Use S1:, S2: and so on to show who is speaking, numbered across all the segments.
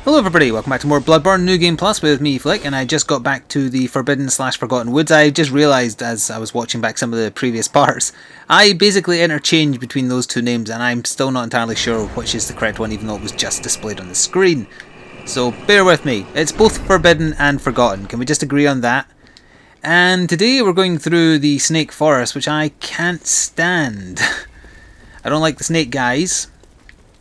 S1: Hello everybody, welcome back to more Bloodborne New Game Plus with me, Flik, and I just got back to the Forbidden/Forgotten Woods. I just realised as I was watching back some of the previous parts, I basically interchange between those two names and I'm still not entirely sure which is the correct one even though it was just displayed on the screen. So bear with me, it's both Forbidden and Forgotten, can we just agree on that? And today we're going through the Snake Forest, which I can't stand. I don't like the snake guys.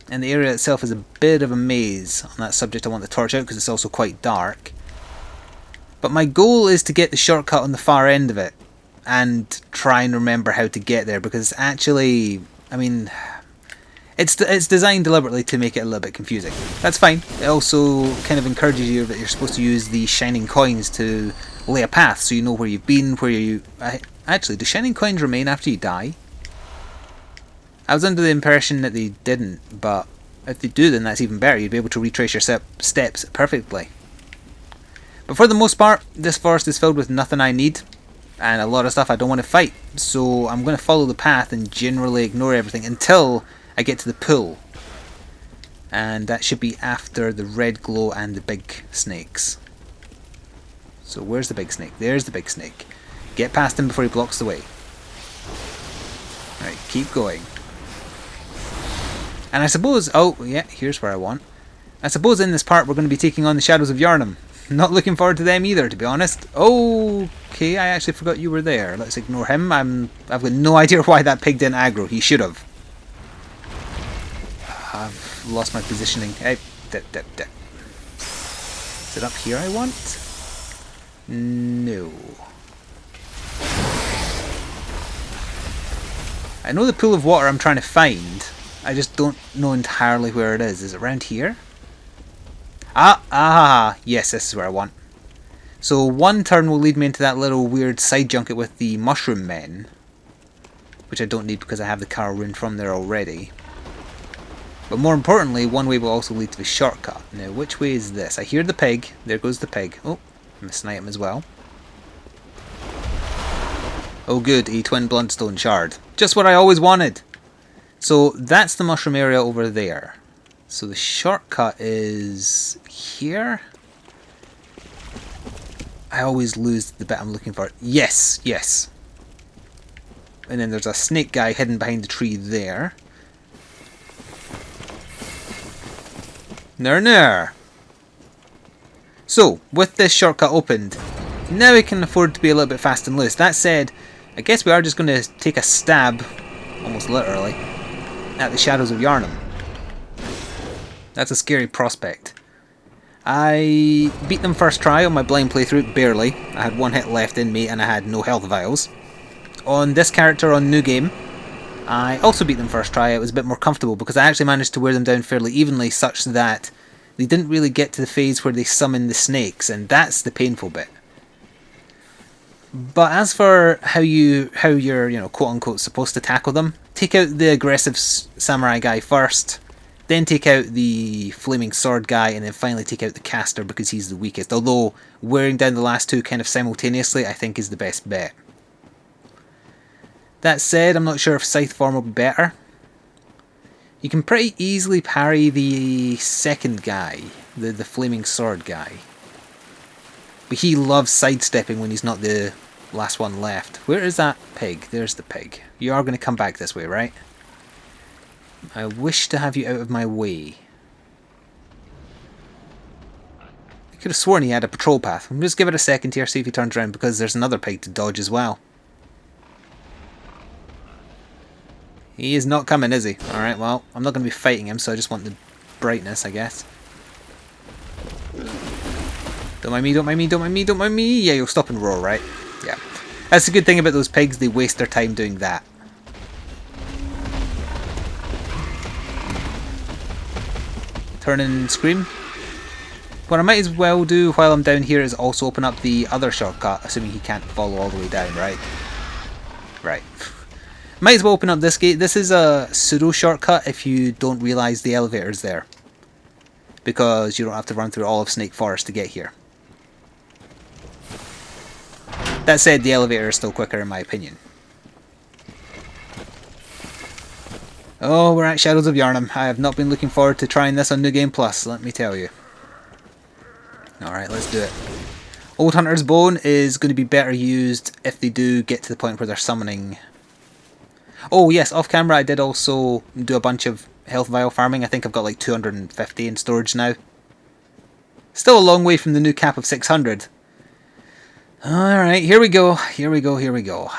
S1: And the area itself is a bit of a maze. On that subject I want the torch out because it's also quite dark. But my goal is to get the shortcut on the far end of it. And try and remember how to get there. Because actually, I mean, it's designed deliberately to make it a little bit confusing. That's fine. It also kind of encourages you that you're supposed to use the shining coins to lay a path. So you know where you've been, where you... Actually, do shining coins remain after you die? I was under the impression that they didn't, but if they do then that's even better, you'd be able to retrace your steps perfectly. But for the most part, this forest is filled with nothing I need, and a lot of stuff I don't want to fight, so I'm going to follow the path and generally ignore everything until I get to the pool. And that should be after the red glow and the big snakes. So where's the big snake? There's the big snake. Get past him before he blocks the way. Right, keep going. And I suppose, oh yeah, here's where I want. I suppose in this part we're going to be taking on the Shadows of Yharnam. Not looking forward to them either, to be honest. Okay, I actually forgot you were there. Let's ignore him. I've got no idea why that pig didn't aggro. He should have. I've lost my positioning. Hey, is it up here I want? No. I know the pool of water I'm trying to find. I just don't know entirely where it is. Is it around here? Yes, this is where I want. So one turn will lead me into that little weird side junket with the mushroom men. Which I don't need because I have the car rune from there already. But more importantly, one way will also lead to the shortcut. Now, which way is this? I hear the pig. There goes the pig. Oh, missed an item as well. Oh good, a twin bloodstone shard. Just what I always wanted! So that's the mushroom area over there. So the shortcut is here. I always lose the bit I'm looking for. Yes, yes. And then there's a snake guy hidden behind the tree there. Ner. So, with this shortcut opened, now we can afford to be a little bit fast and loose. That said, I guess we are just going to take a stab, almost literally, at the Shadows of Yharnam. That's a scary prospect. I beat them first try on my blind playthrough, barely. I had one hit left in me and I had no health vials. On this character on New Game, I also beat them first try. It was a bit more comfortable because I actually managed to wear them down fairly evenly such that they didn't really get to the phase where they summon the snakes, and that's the painful bit. But as for how you're, quote unquote supposed to tackle them, take out the aggressive samurai guy first, then take out the flaming sword guy, and then finally take out the caster because he's the weakest. Although wearing down the last two kind of simultaneously I think is the best bet. That said, I'm not sure if scythe form will be better. You can pretty easily parry the second guy, the flaming sword guy. But he loves sidestepping when he's not the last one left. Where is that pig? There's the pig. You are going to come back this way, right? I wish to have you out of my way. I could have sworn he had a patrol path. I'll just give it a second here, see if he turns around, because there's another pig to dodge as well. He is not coming, is he? Alright, well, I'm not going to be fighting him, so I just want the brightness, I guess. Don't mind me, don't mind me, don't mind me, don't mind me. Yeah, you'll stop and roar, right? Yeah. That's the good thing about those pigs, they waste their time doing that. Turn and scream. What I might as well do while I'm down here is also open up the other shortcut, assuming he can't follow all the way down, right? Right. Might as well open up this gate. This is a pseudo shortcut if you don't realise the elevator's there. Because you don't have to run through all of Snake Forest to get here. That said, the elevator is still quicker in my opinion. Oh, we're at Shadows of Yharnam. I have not been looking forward to trying this on New Game Plus, let me tell you. Alright, let's do it. Old Hunter's Bone is going to be better used if they do get to the point where they're summoning. Oh yes, off camera I did also do a bunch of health vial farming. I think I've got like 250 in storage now. Still a long way from the new cap of 600. Alright, here we go. Here we go, here we go.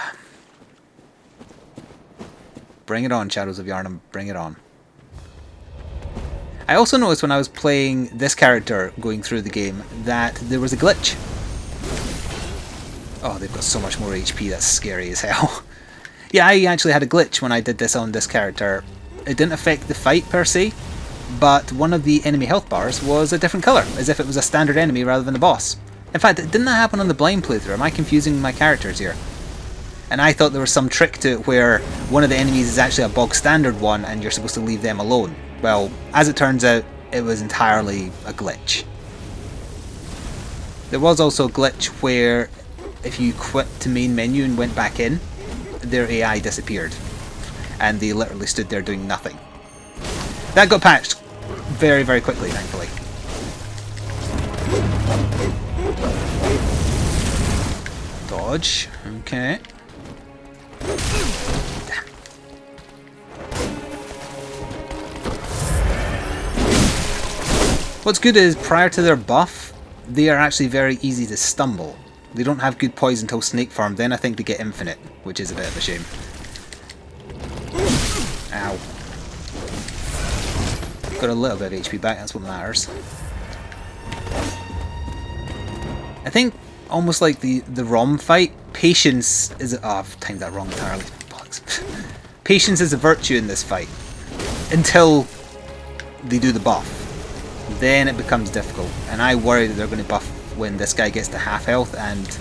S1: Bring it on, Shadows of Yharnam. Bring it on. I also noticed when I was playing this character going through the game that there was a glitch. Oh, they've got so much more HP, that's scary as hell. Yeah, I actually had a glitch when I did this on this character. It didn't affect the fight per se, but one of the enemy health bars was a different colour, as if it was a standard enemy rather than a boss. In fact, didn't that happen on the blind playthrough? Am I confusing my characters here? And I thought there was some trick to it where one of the enemies is actually a bog standard one and you're supposed to leave them alone. Well, as it turns out, it was entirely a glitch. There was also a glitch where if you quit to main menu and went back in, their AI disappeared. And they literally stood there doing nothing. That got patched very, very quickly, thankfully. Dodge. Okay. What's good is, prior to their buff, they are actually very easy to stumble. They don't have good poise until Snake Farm, then I think they get infinite, which is a bit of a shame. Ow. Got a little bit of HP back, that's what matters. I think, almost like the ROM fight, patience is... Oh, I've timed that wrong entirely. Patience is a virtue in this fight. Until they do the buff. Then it becomes difficult. And I worry that they're going to buff when this guy gets to half health, and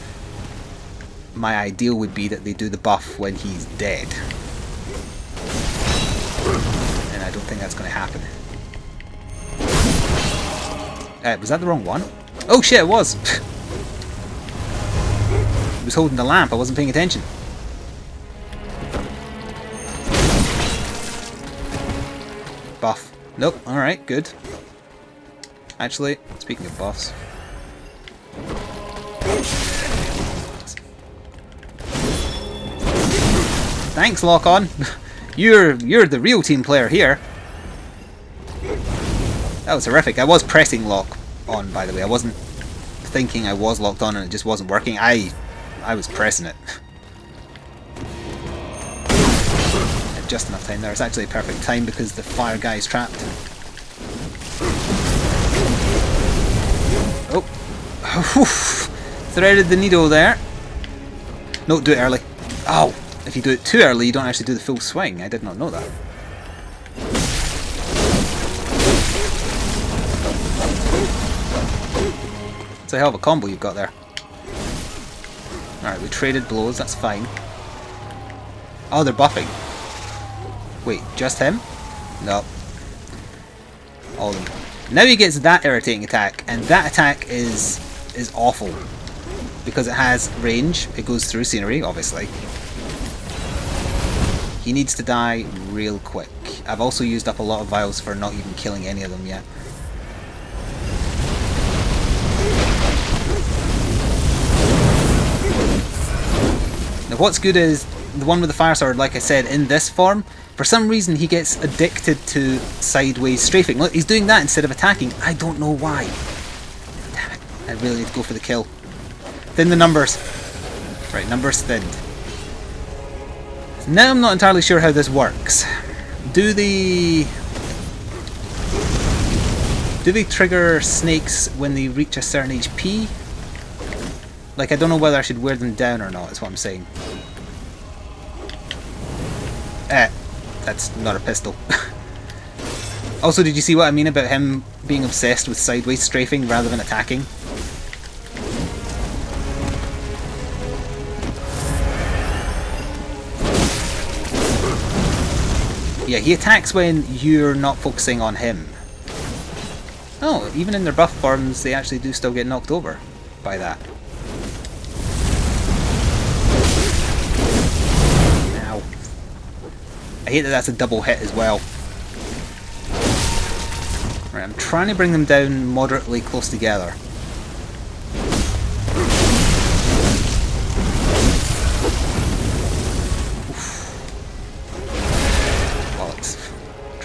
S1: my ideal would be that they do the buff when he's dead. And I don't think that's going to happen. Was that the wrong one? Oh shit, it was! I was holding the lamp, I wasn't paying attention. Buff. Nope, alright, good. Actually, speaking of buffs. Thanks, Lock On. You're the real team player here. That was horrific. I was pressing Lock On, by the way. I wasn't thinking I was locked on and it just wasn't working. I was pressing it. Had just enough time there. It's actually a perfect time because the fire guy is trapped. Oh. Threaded the needle there. No, do it early. Oh, if you do it too early, you don't actually do the full swing. I did not know that. It's a hell of a combo you've got there. Alright, we traded blows, that's fine. Oh, they're buffing. Wait, just him? No. All of them. Now he gets that irritating attack, and that attack is awful. Because it has range, it goes through scenery, obviously. He needs to die real quick. I've also used up a lot of vials for not even killing any of them yet. Now what's good is, the one with the fire sword, like I said, in this form, for some reason he gets addicted to sideways strafing. Look, he's doing that instead of attacking. I don't know why. Damn it. I really need to go for the kill. Thin the numbers. Right, numbers thinned. Now I'm not entirely sure how this works. Do they trigger snakes when they reach a certain HP? Like, I don't know whether I should wear them down or not, is what I'm saying. That's not a pistol. Also, did you see what I mean about him being obsessed with sideways strafing rather than attacking? Yeah, he attacks when you're not focusing on him. Oh, even in their buff forms, they actually do still get knocked over by that. Ow. I hate that that's a double hit as well. Right, I'm trying to bring them down moderately close together.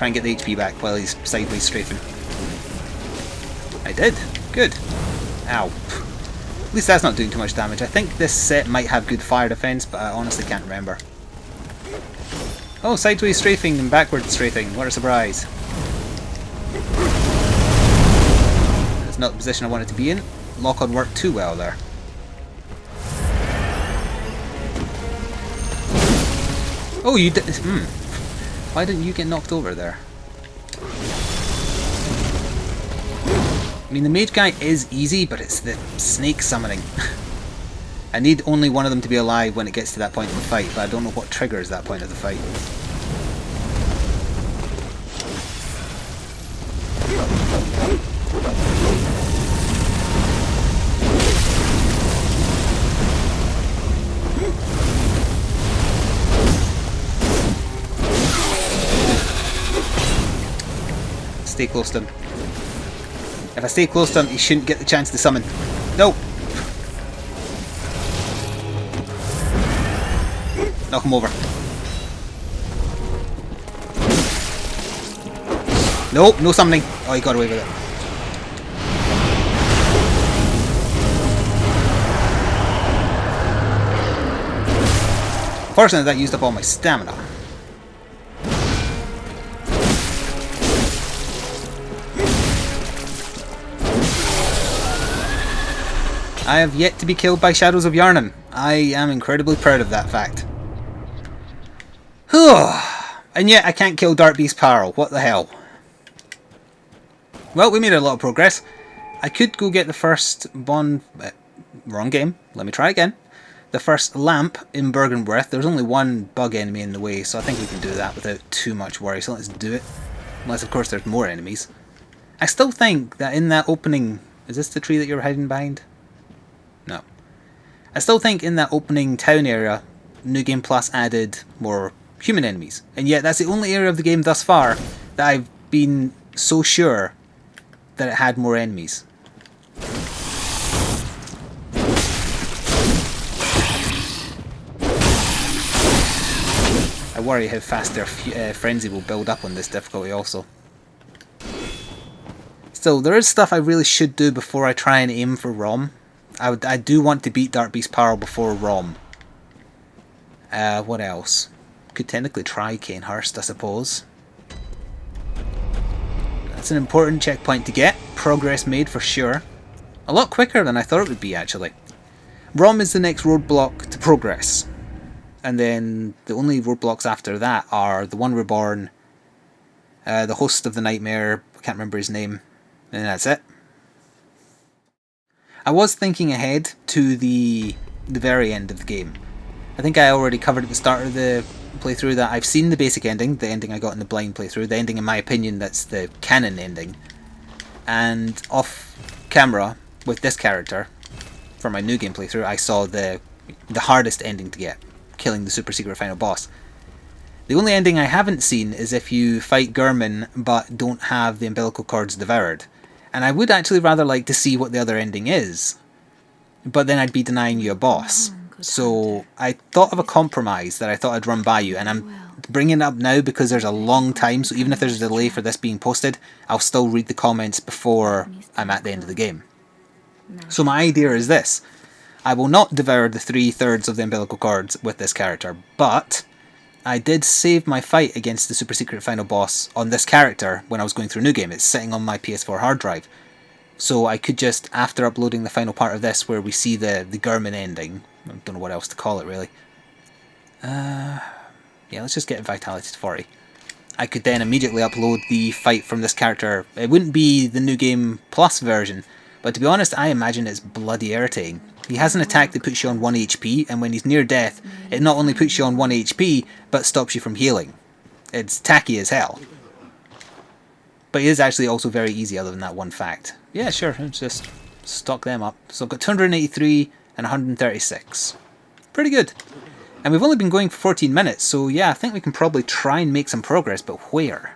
S1: Try and get the HP back while he's sideways strafing. I did. Good. Ow. At least that's not doing too much damage. I think this set might have good fire defense, but I honestly can't remember. Oh, sideways strafing and backward strafing. What a surprise. That's not the position I wanted to be in. Lock-on worked too well there. Oh, you did. Why didn't you get knocked over there? I mean, the mage guy is easy, but it's the snake summoning. I need only one of them to be alive when it gets to that point in the fight, but I don't know what triggers that point of the fight. Stay close to him. If I stay close to him, he shouldn't get the chance to summon. No! Knock him over. No, no summoning. Oh, he got away with it. Fortunately, that used up all my stamina. I have yet to be killed by Shadows of Yharnam. I am incredibly proud of that fact. And yet I can't kill Dark Beast Parl. What the hell? Well, we made a lot of progress. I could go get the first wrong game. Let me try again. The first lamp in Bergenworth. There's only one bug enemy in the way, so I think we can do that without too much worry. So let's do it. Unless, of course, there's more enemies. I still think that in that opening... Is this the tree that you're hiding behind? No. I still think in that opening town area, New Game Plus added more human enemies. And yet that's the only area of the game thus far that I've been so sure that it had more enemies. I worry how fast their frenzy will build up on this difficulty also. Still, there is stuff I really should do before I try and aim for Rom. I do want to beat Dark Beast Parl before Rom. What else? Could technically try Cainhurst, I suppose. That's an important checkpoint to get. Progress made for sure. A lot quicker than I thought it would be, actually. Rom is the next roadblock to progress. And then the only roadblocks after that are the One Reborn, the host of the Nightmare, I can't remember his name, and that's it. I was thinking ahead to the very end of the game. I think I already covered at the start of the playthrough that I've seen the basic ending, the ending I got in the blind playthrough, the ending in my opinion that's the canon ending. And off camera, with this character, for my new game playthrough, I saw the hardest ending to get, killing the super secret final boss. The only ending I haven't seen is if you fight Gurman but don't have the umbilical cords devoured. And I would actually rather like to see what the other ending is. But then I'd be denying you a boss. So I thought of a compromise that I thought I'd run by you. And I'm bringing it up now because there's a long time. So even if there's a delay for this being posted, I'll still read the comments before I'm at the end of the game. So my idea is this. I will not devour the 3/3 of the umbilical cords with this character. But I did save my fight against the super secret final boss on this character when I was going through New Game. It's sitting on my PS4 hard drive. So I could just, after uploading the final part of this where we see the Gurman ending, I don't know what else to call it really. Yeah, let's just get Vitality to 40. I could then immediately upload the fight from this character. It wouldn't be the New Game Plus version, but to be honest, I imagine it's bloody irritating. He has an attack that puts you on 1 HP, and when he's near death, it not only puts you on 1 HP, but stops you from healing. It's tacky as hell. But it is actually also very easy other than that one fact. Yeah, sure, let's just stock them up. So I've got 283 and 136. Pretty good. And we've only been going for 14 minutes, so yeah, I think we can probably try and make some progress, but where?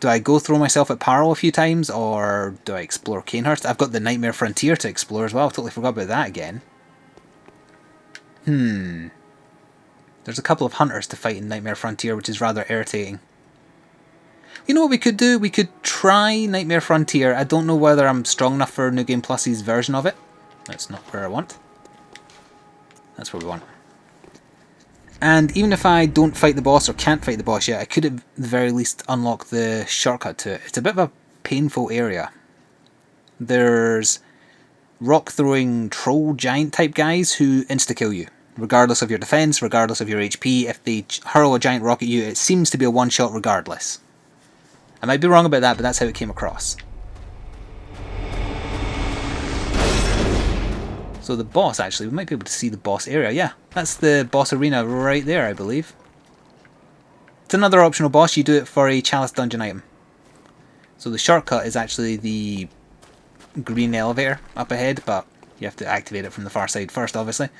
S1: Do I go throw myself at Parl a few times, or do I explore Cainhurst? I've got the Nightmare Frontier to explore as well. I totally forgot about that again. There's a couple of hunters to fight in Nightmare Frontier, which is rather irritating. You know what we could do? We could try Nightmare Frontier. I don't know whether I'm strong enough for New Game Plus's version of it. That's not where I want. That's where we want. And even if I don't fight the boss or can't fight the boss yet, I could at the very least unlock the shortcut to it. It's a bit of a painful area. There's rock-throwing troll giant type guys who insta-kill you. Regardless of your defense, regardless of your HP, if they hurl a giant rock at you, it seems to be a one-shot regardless. I might be wrong about that, but that's how it came across. So the boss, actually, we might be able to see the boss area. Yeah, that's the boss arena right there, I believe. It's another optional boss. You do it for a Chalice dungeon item. So the shortcut is actually the green elevator up ahead, but you have to activate it from the far side first, obviously.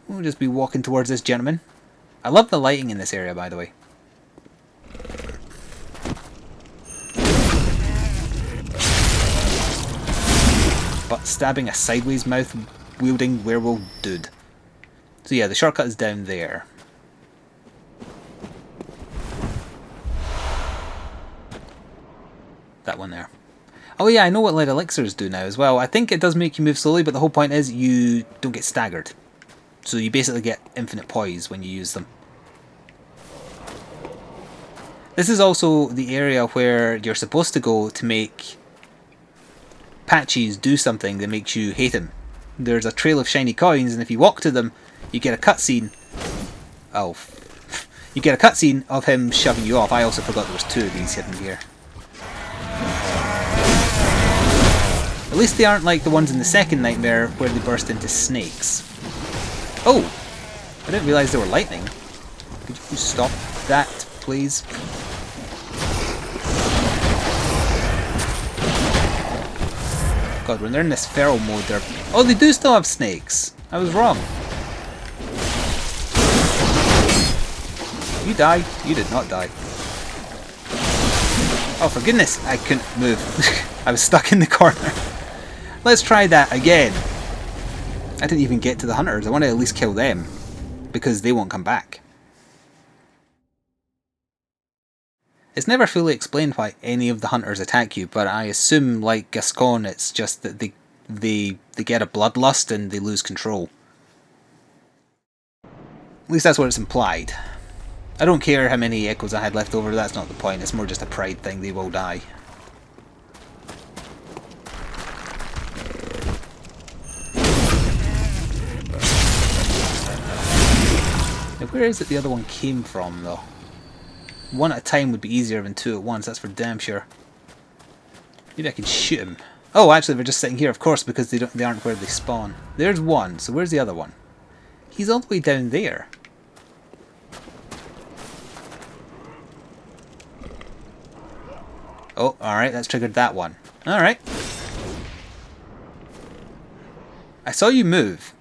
S1: We'll just be walking towards this gentleman. I love the lighting in this area, by the way. But stabbing a sideways mouth wielding werewolf dude. So yeah, the shortcut is down there. That one there. Oh yeah, I know what lead elixirs do now as well. I think it does make you move slowly, but the whole point is you don't get staggered. So you basically get infinite poise when you use them. This is also the area where you're supposed to go to make Patches do something that makes you hate him. There's a trail of shiny coins, and if you walk to them, you get a cutscene. Oh. You get a cutscene of him shoving you off. I also forgot there was two of these hidden here. At least they aren't like the ones in the second nightmare where they burst into snakes. Oh! I didn't realise they were lightning. Could you stop that, please? God, when they're in this feral mode, they're... Oh, they do still have snakes! I was wrong. You died. You did not die. Oh, for goodness, I couldn't move. I was stuck in the corner. Let's try that again. I didn't even get to the hunters. I want to at least kill them, because they won't come back. It's never fully explained why any of the hunters attack you, but I assume, like Gascon, it's just that they get a bloodlust and they lose control. At least that's what it's implied. I don't care how many echoes I had left over, that's not the point. It's more just a pride thing. They will die. Now, where is it the other one came from, though? One at a time would be easier than two at once, that's for damn sure. Maybe I can shoot him. Oh, actually, they're just sitting here, of course, because they aren't where they spawn. There's one, so where's the other one? He's all the way down there. Oh, alright, that's triggered that one. Alright. I saw you move.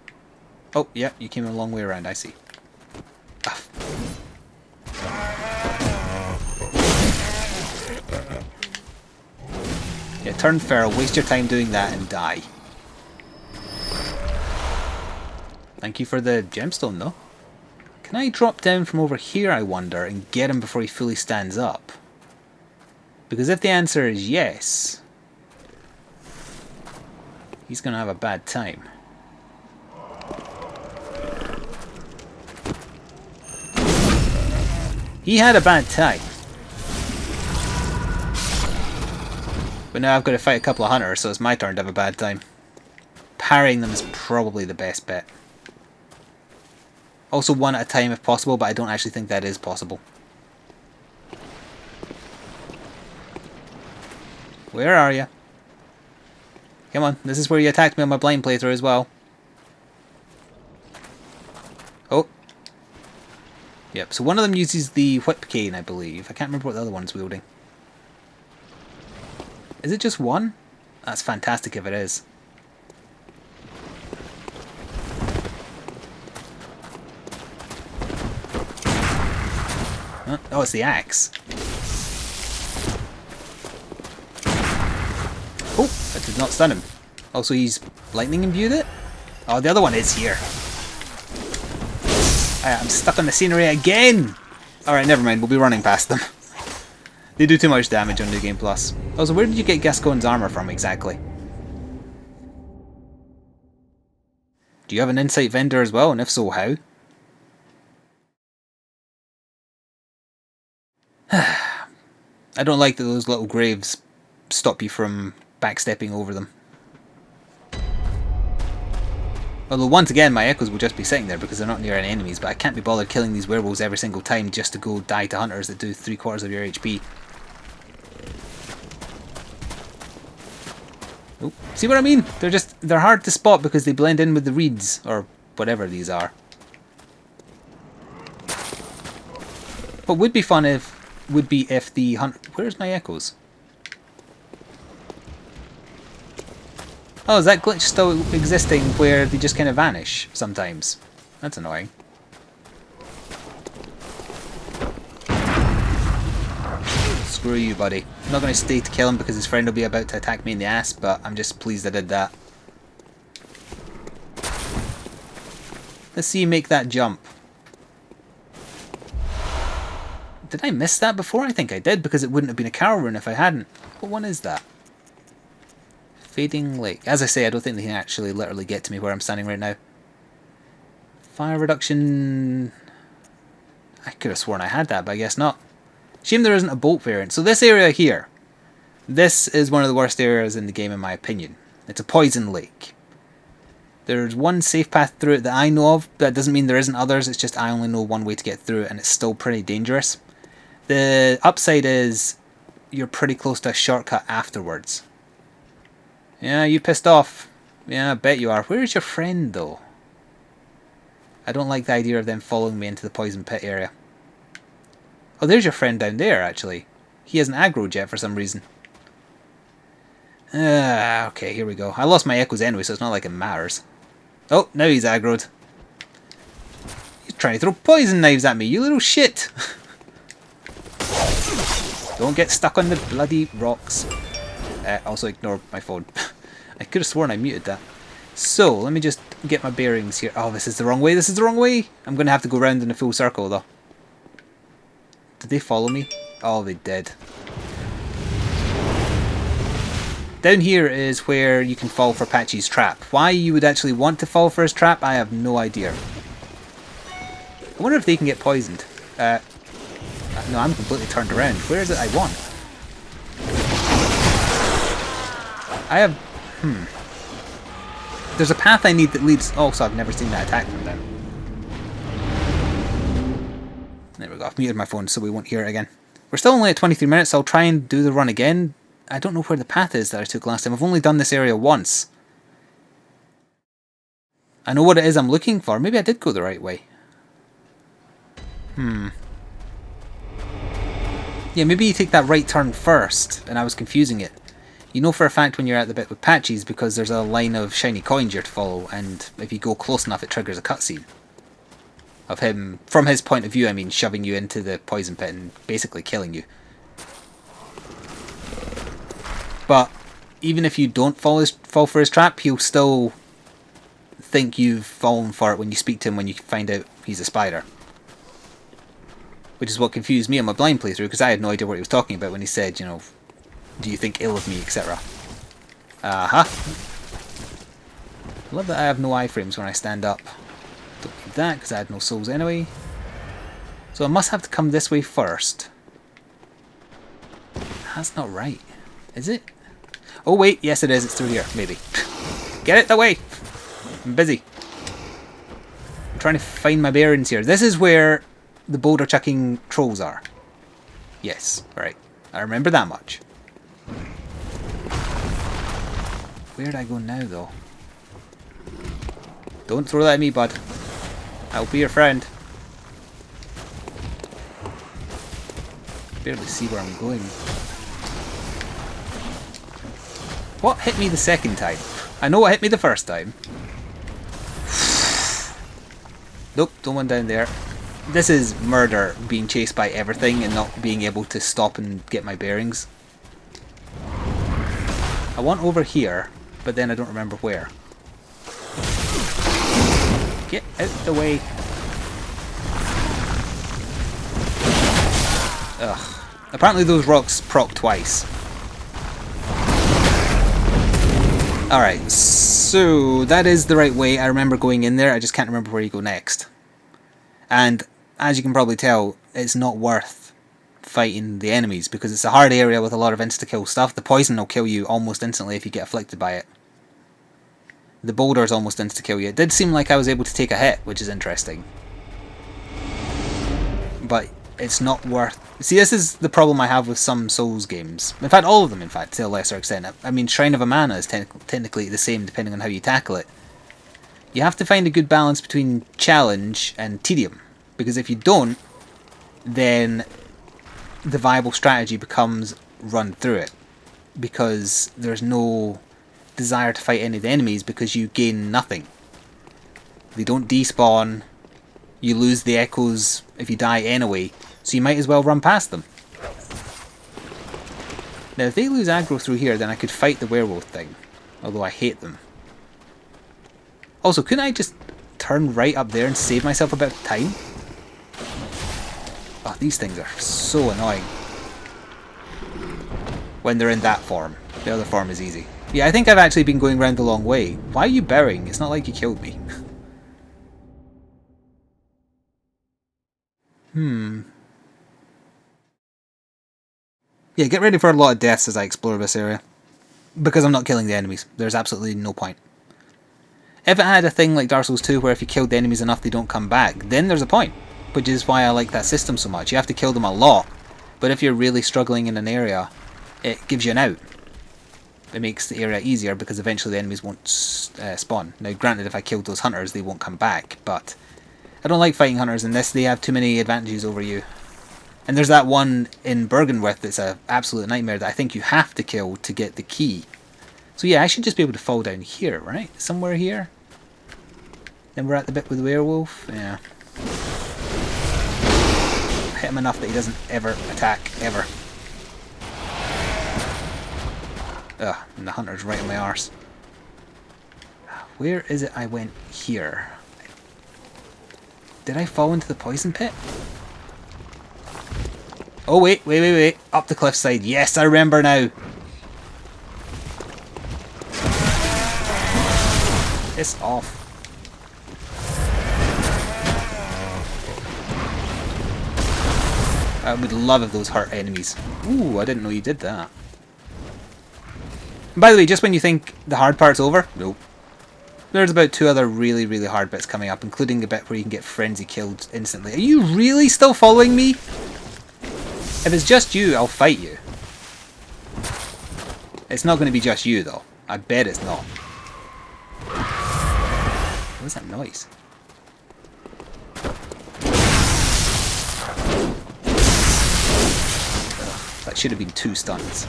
S1: Oh, yeah, you came a long way around, I see. Yeah, turn feral, waste your time doing that and die. Thank you for the gemstone, though. Can I drop down from over here, I wonder, and get him before he fully stands up? Because if the answer is yes, he's going to have a bad time. He had a bad time. But now I've got to fight a couple of hunters, so it's my turn to have a bad time. Parrying them is probably the best bet. Also one at a time if possible, but I don't actually think that is possible. Where are you? Come on, this is where you attacked me on my blind playthrough as well. Oh. Yep, so one of them uses the whip cane, I believe. I can't remember what the other one's wielding. Is it just one? That's fantastic if it is. Huh? Oh, it's the axe. Oh, that did not stun him. Also, he's lightning imbued it? Oh, the other one is here. I'm stuck on the scenery again! Alright, never mind. We'll be running past them. They do too much damage on New Game Plus. Also, where did you get Gascoigne's armor from exactly? Do you have an insight vendor as well, and if so, how? I don't like that those little graves stop you from backstepping over them. Although once again my echoes will just be sitting there because they're not near any enemies, but I can't be bothered killing these werewolves every single time just to go die to hunters that do 3/4 of your HP. Oh, see what I mean? They're hard to spot because they blend in with the reeds, or whatever these are. What would be fun would be if the hunt... Where's my echoes? Oh, is that glitch still existing where they just kind of vanish sometimes? That's annoying. Screw you, buddy. I'm not going to stay to kill him because his friend will be about to attack me in the ass, but I'm just pleased I did that. Let's see you make that jump. Did I miss that before? I think I did, because it wouldn't have been a cow rune if I hadn't. What one is that? Fading Lake. As I say, I don't think they can actually literally get to me where I'm standing right now. Fire reduction... I could have sworn I had that, but I guess not. Shame there isn't a bolt variant. So this area here, this is one of the worst areas in the game in my opinion. It's a poison lake. There's one safe path through it that I know of. That doesn't mean there isn't others, it's just I only know one way to get through it and it's still pretty dangerous. The upside is you're pretty close to a shortcut afterwards. Yeah, you pissed off. Yeah, I bet you are. Where is your friend though? I don't like the idea of them following me into the poison pit area. Oh, there's your friend down there actually. He hasn't aggroed yet for some reason. Okay, here we go. I lost my echoes anyway, so it's not like it matters. Oh, now he's aggroed. He's trying to throw poison knives at me, you little shit! Don't get stuck on the bloody rocks. Also ignore my phone. I could have sworn I muted that. So, let me just get my bearings here. Oh, this is the wrong way, this is the wrong way! I'm going to have to go round in a full circle though. Did they follow me? Oh, they did. Down here is where you can fall for Patchy's trap. Why you would actually want to fall for his trap, I have no idea. I wonder if they can get poisoned. No, I'm completely turned around. Where is it I want? I have... There's a path I need that leads... Also, I've never seen that attack from them. There we go. I've muted my phone so we won't hear it again. We're still only at 23 minutes. So I'll try and do the run again. I don't know where the path is that I took last time. I've only done this area once. I know what it is I'm looking for. Maybe I did go the right way. Yeah, maybe you take that right turn first, and I was confusing it. You know for a fact when you're at the bit with Patches because there's a line of shiny coins you're to follow, and if you go close enough it triggers a cutscene. Of him, from his point of view I mean, shoving you into the poison pit and basically killing you. But even if you don't fall for his trap, he'll still think you've fallen for it when you speak to him when you find out he's a spider. Which is what confused me on my blind playthrough, because I had no idea what he was talking about when he said, you know, do you think ill of me, etc. I love that I have no iframes when I stand up. Don't need that, because I had no souls anyway. So I must have to come this way first. That's not right. Is it? Oh wait, yes it is, it's through here, maybe. Get it away! I'm busy. I'm trying to find my bearings here. This is where the boulder chucking trolls are. Yes, right. I remember that much. Where'd I go now though? Don't throw that at me, bud. I'll be your friend. Barely see where I'm going. What hit me the second time? I know what hit me the first time. Nope, don't want down there. This is murder, being chased by everything and not being able to stop and get my bearings. I want over here, but then I don't remember where. Get out the way. Ugh. Apparently those rocks proc twice. Alright, so that is the right way. I remember going in there, I just can't remember where you go next. And as you can probably tell, it's not worth fighting the enemies because it's a hard area with a lot of insta-kill stuff. The poison will kill you almost instantly if you get afflicted by it. The boulders almost insta-kill you. It did seem like I was able to take a hit, which is interesting. But it's not worth... See, this is the problem I have with some Souls games. In fact, all of them, in fact, to a lesser extent. I mean, Shrine of Amana is technically the same depending on how you tackle it. You have to find a good balance between challenge and tedium. Because if you don't, then the viable strategy becomes run through it. Because there's no desire to fight any of the enemies because you gain nothing. They don't despawn. You lose the echoes if you die anyway, so you might as well run past them. Now if they lose aggro through here, then I could fight the werewolf thing, although I hate them. Also, couldn't I just turn right up there and save myself a bit of time? Oh, these things are so annoying. When they're in that form. The other form is easy. Yeah, I think I've actually been going around the long way. Why are you burying? It's not like you killed me. Yeah, get ready for a lot of deaths as I explore this area. Because I'm not killing the enemies. There's absolutely no point. If it had a thing like Dark Souls 2 where if you kill the enemies enough they don't come back, then there's a point. Which is why I like that system so much. You have to kill them a lot, but if you're really struggling in an area, it gives you an out. It makes the area easier because eventually the enemies won't spawn. Now granted, if I killed those hunters they won't come back, but I don't like fighting hunters in this. They have too many advantages over you. And there's that one in Bergenwith that's an absolute nightmare that I think you have to kill to get the key. So yeah, I should just be able to fall down here, right? Somewhere here. Then we're at the bit with the werewolf. Yeah. Hit him enough that he doesn't ever attack, ever. Ugh, and the hunter's right on my arse. Where is it I went here? Did I fall into the poison pit? Oh wait. Up the cliffside. Yes, I remember now. Piss off. I would love if those hurt enemies. Ooh, I didn't know you did that. And by the way, just when you think the hard part's over, nope. There's about 2 other really, really hard bits coming up, including the bit where you can get frenzy killed instantly. Are you really still following me? If it's just you, I'll fight you. It's not going to be just you, though. I bet it's not. What's that noise? Ugh, that should have been 2 stuns.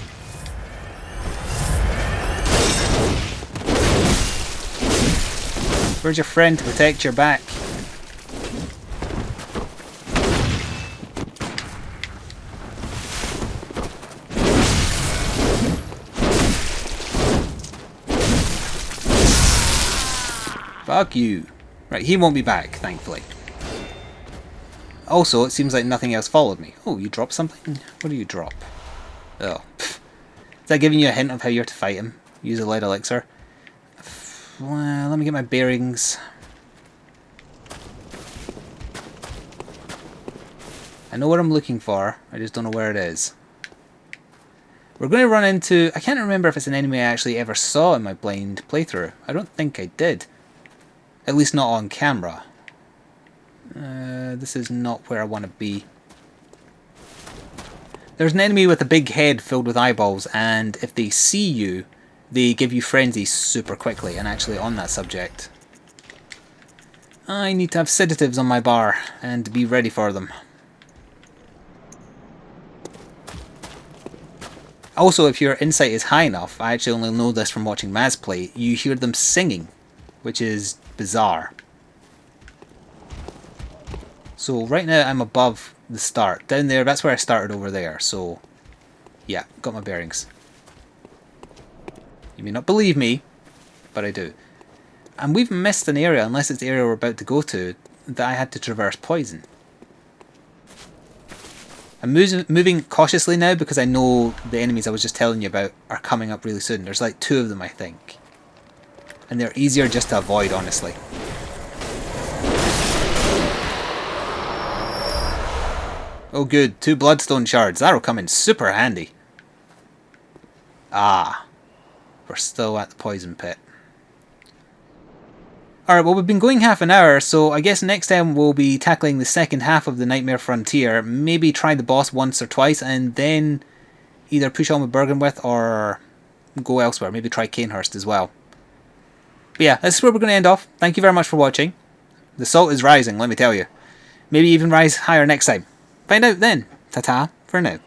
S1: Where's your friend to protect your back? Fuck you. Right, he won't be back, thankfully. Also, it seems like nothing else followed me. Oh, you dropped something? What do you drop? Oh, pff. Is that giving you a hint of how you're to fight him? Use a lead elixir. Well, let me get my bearings. I know what I'm looking for, I just don't know where it is. We're going to run into... I can't remember if it's an enemy I actually ever saw in my blind playthrough. I don't think I did. At least not on camera. This is not where I want to be. There's an enemy with a big head filled with eyeballs, and if they see you, they give you frenzy super quickly. And actually, on that subject, I need to have sedatives on my bar and be ready for them. Also, if your insight is high enough, I actually only know this from watching Maz play, you hear them singing, which is bizarre. So right now I'm above the start. Down there, that's where I started over there. So yeah, got my bearings. You may not believe me, but I do. And we've missed an area, unless it's the area we're about to go to, that I had to traverse poison. I'm moving cautiously now because I know the enemies I was just telling you about are coming up really soon. There's like 2 of them, I think. And they're easier just to avoid, honestly. Oh good, 2 bloodstone shards. That'll come in super handy. Ah. We're still at the poison pit. Alright, well we've been going half an hour, so I guess next time we'll be tackling the second half of the Nightmare Frontier. Maybe try the boss once or twice, and then either push on with Bergenwith or go elsewhere. Maybe try Canehurst as well. But yeah, this is where we're going to end off. Thank you very much for watching. The salt is rising, let me tell you. Maybe even rise higher next time. Find out then. Ta-ta for now.